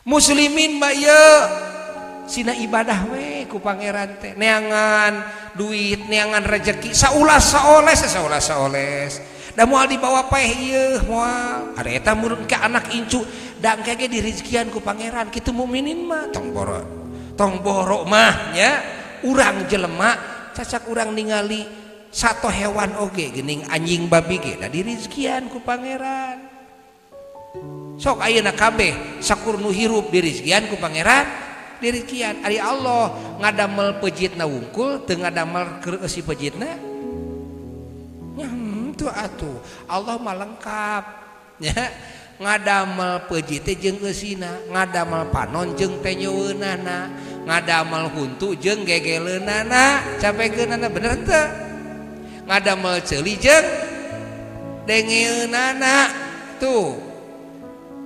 muslimin baye sina ibadah we ku pangeran teh neangan duit neangan rezeki saulas saoles da moal dibawa paeh ieu moal ada eta mun ke anak incu da engke ge direzekian ku pangeran kitu mukminin mah tong borok mah nya urang jelema cacak urang ningali sato hewan oge geuning anjing babi ge da direzekian ku pangeran sok ayeuna kabeh sakur nu hirup direzekian ku pangeran direzekian ari Allah ngadamel pejitna wungkul teu ngadamel keur eusi pejitna nya henteu atuh Allah mah lengkap nya ngadamel pejit teh jeung eusina ngadamel panon jeung teh nyeueunana ngadamel huntu jeung gegeleunana capekeunana bener teu ngadamel ceuli jeung dengeunana tuh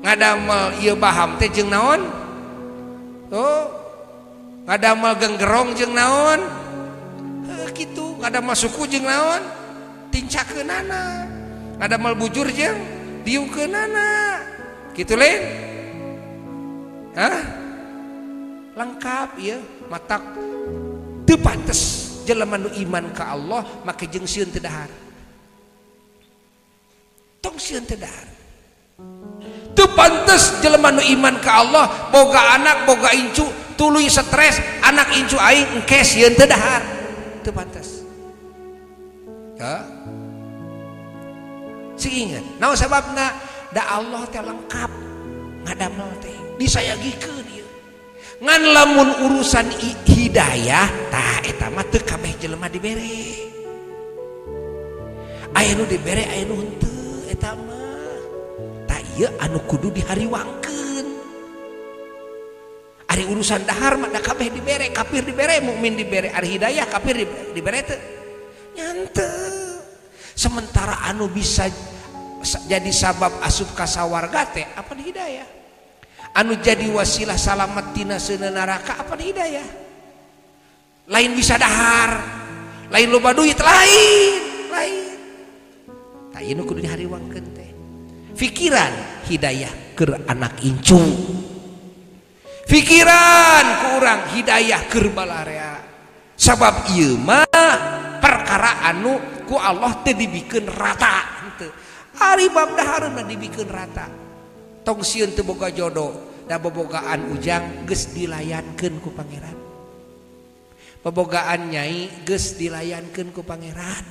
ngadamel ieu baham teh jeung naon tuh ngadamel genggerong jeung naon kitu ngadamel suku jeung naon tincakeunana ngadamel bujur jeung diukeunana kitu lain lengkap ya matak teu pantes jelema nu iman ka Allah make jeung sieun teu dahar tong sieun teu dahar teu pantes jelema nu iman ka Allah boga anak boga incu tuluy stres anak incu aing engke sieun teu dahar teu pantes ya ingat naon sababna da Allah teh lengkap ngadamel teh disayagikeun ieu ngan lamun urusan hidayah tah eta mah teu kabeh jelema dibere aya nu dibere aya nu henteu eta mah tah ieu anu kudu dihariwangkeun ari urusan dahar mah da kabeh dibere kafir dibere mukmin dibere ari hidayah kafir dibere teu nyanteu sementara anu bisa jadi sabab asup ka sawarga teh apa hidayah anu jadi wasilah salamet tina seueur neraka apa hidayah lain bisa dahar lain loba duit lain tah ieu nu kudu dihariwangkeun teh pikiran hidayah keur anak incu pikiran ku urang hidayah keur balarea sabab ieu mah perkara anu ku Allah teu dibikeun rata henteu ari bab dahareuna dibikeun rata tong sieun teu boga jodoh da bobogaan ujang geus dilayankeun ku pangeran bobogaan nyai geus dilayankeun ku pangeran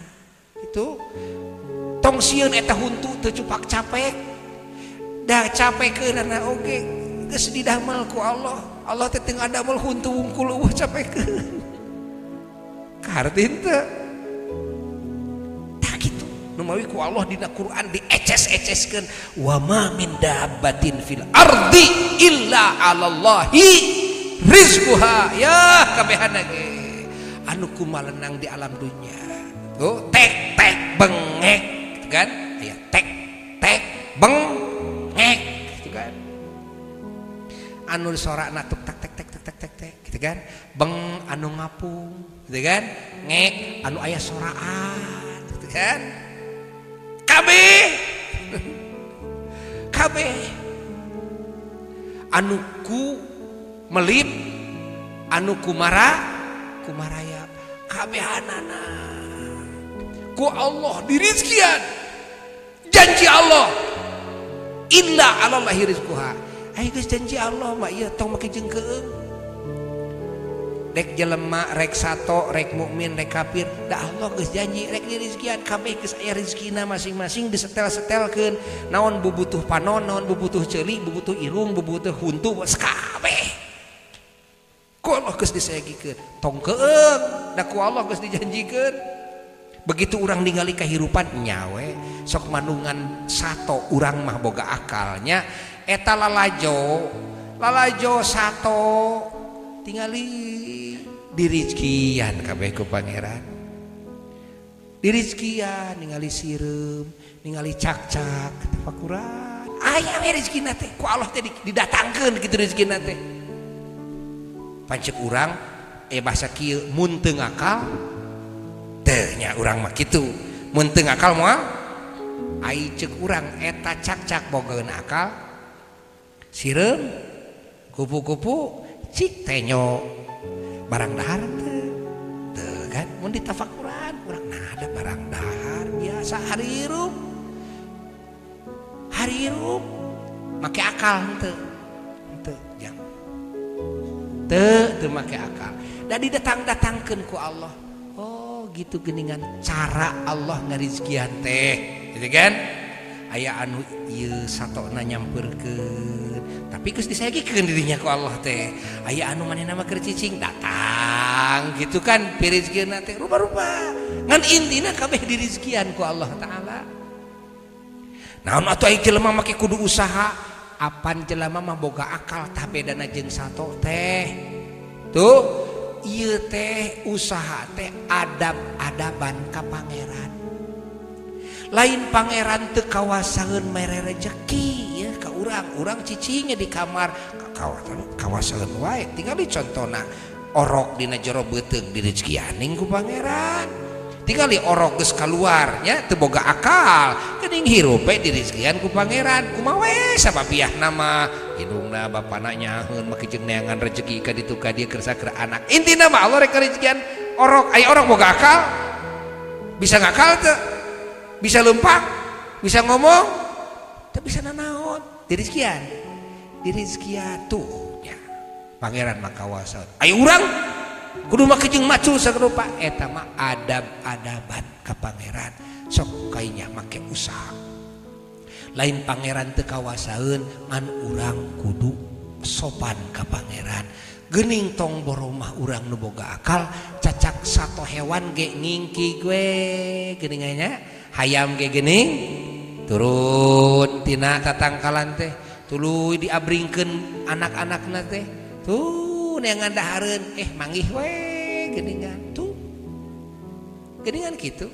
itu tong sieun eta huntu teu cupak capek da capekeunana oge geus didamel ku Allah teh teu ngadamel huntu wungkul eueuh capekeun kartin teu numawi ku Allah dina Quran dieces-eceskeun wa ma min dabbatin fil ardi illa 'alallahi rizquha ya kabehana ge anu kumalenang di alam dunya tuh tek tek bengek gitu kan aya tek tek bengek gitu kan anu sorakna tuk tak tek tek tek tek tek tek gitu kan beng anu ngapung gitu kan ngek anu aya soraan gitu kan kabeh anu ku melip anu kumaraya kabehanana ku Allah dirizkian janji Allah illa 'alallahi rizquha aya geus janji Allah mah ieu tong make jengkeung rek jelema rek sato rek mukmin rek kafir da Allah geus janji rek dirizkian kabeh geus aya rezekina masing-masing disetel-setelkeun naon bubutuh panon naon bubutuh ceuli bubutuh irung bubutuh huntu kabeh ku Allah geus disayagikeun tong keung da ku Allah geus dijanjikeun begitu urang ningali kahirupan nyawe sok manungan sato urang mah boga akalnya eta lalajo sato tingali dirizkian kabeh ku pangeran dirizkian ningali sireum ningali cak-cak tafakuran aya we rezekina teh ku Allah teh didatangkeun kitu rezekina teh pancek urang bahasa kieu mun teu ngakal teu nya urang mah kitu mun teu ngakal moal ai ceuk urang eta cak-cak bogaeun akal sireum kupu-kupu cik tenyo barang dahar teu kan mun ditafakuran urang nah ada barang dahar biasa harirup make akal teu jang teu make akal da didatang-datangkeun ku Allah. Oh gitu geuningan cara Allah ngarizkian teh gitu kan. Aya anu ieu satona nyampeurkeun tapi geus disayagikeun dirinya ku Allah teh. Aya anu manehna mah keur cicing datang gitu kan pirizkieuna teh rupa-rupa ngan intina kabeh dirizkian ku Allah taala. Naon atuh aya jelema make kudu usaha apan jelema mah boga akal tah bedana jeung sato teh tuh ieu teh usaha teh adab-adaban ka pangeran. Lain pangeran teu kawasaeun mere rezeki ya ka urang cicingnya di kamar kawasaeun wae tinggal dicontona orok dina jero beuteung direzekianing ku pangeran tinggal orok geus kaluar nya teu boga akal geuning hirup we direzekian ku pangeran kumaha we sababiahna mah hidungna bapana nyaheun make jeung neangan rezeki ka ditu ka dieu keur saker anak intina mah Allah rek rezekian orok aya orok boga akal bisa ngakal teu bisa lempang, bisa ngomong, tapi bisa nanaon, dirizkian tuh, ya. Pangeran mah kawasan. Ayo urang, kudu make jeung macul sarupa, eta mah adab-adaban ka pangeran. Sok kainya make usaha. Lain pangeran teu kawasaeun, ngan urang kudu sopan ka pangeran. Geuning tong boromah urang nu boga akal, cacak sato hewan ge ngingki gue, geuning nya. Hayam ge geuning turun tina tatangkalan teh tuluy diabringkeun anak-anakna teh tuh neangan dahareun manggih we geuningan tuh geuningan kitu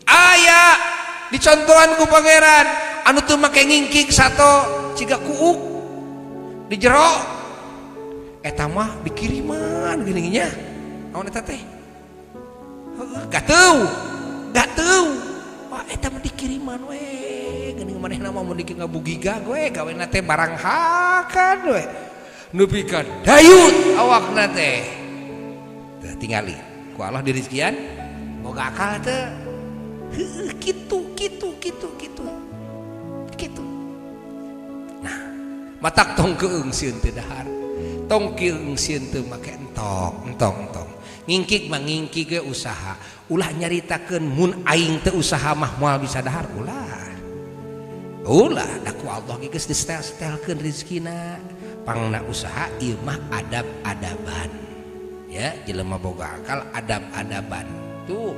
aya dicontohan ku pangeran anu teu make ngingkik sato ciga kuuk di jero eta mah dikiriman geuning nya naon eta teh gateu eta mah dikiriman we geuning manehna mah mun dikir ngabugigah we gawena teh barang hakan we nepi ka dayut awakna teh teu tingali ku Allah dirizkian boga akal teh heuh kitu nah matak tong keungsieun teu dahar tong keungsieun teu make entong ngingkik mah ngingkik ge usaha ulah nyaritakeun mun aing teu usaha mah moal bisa dahar ulah da ku Allah ge geus distel-stelkeun rezekina pangna usaha ieu mah adab-adaban ya jelema boga akal adab-adaban tuh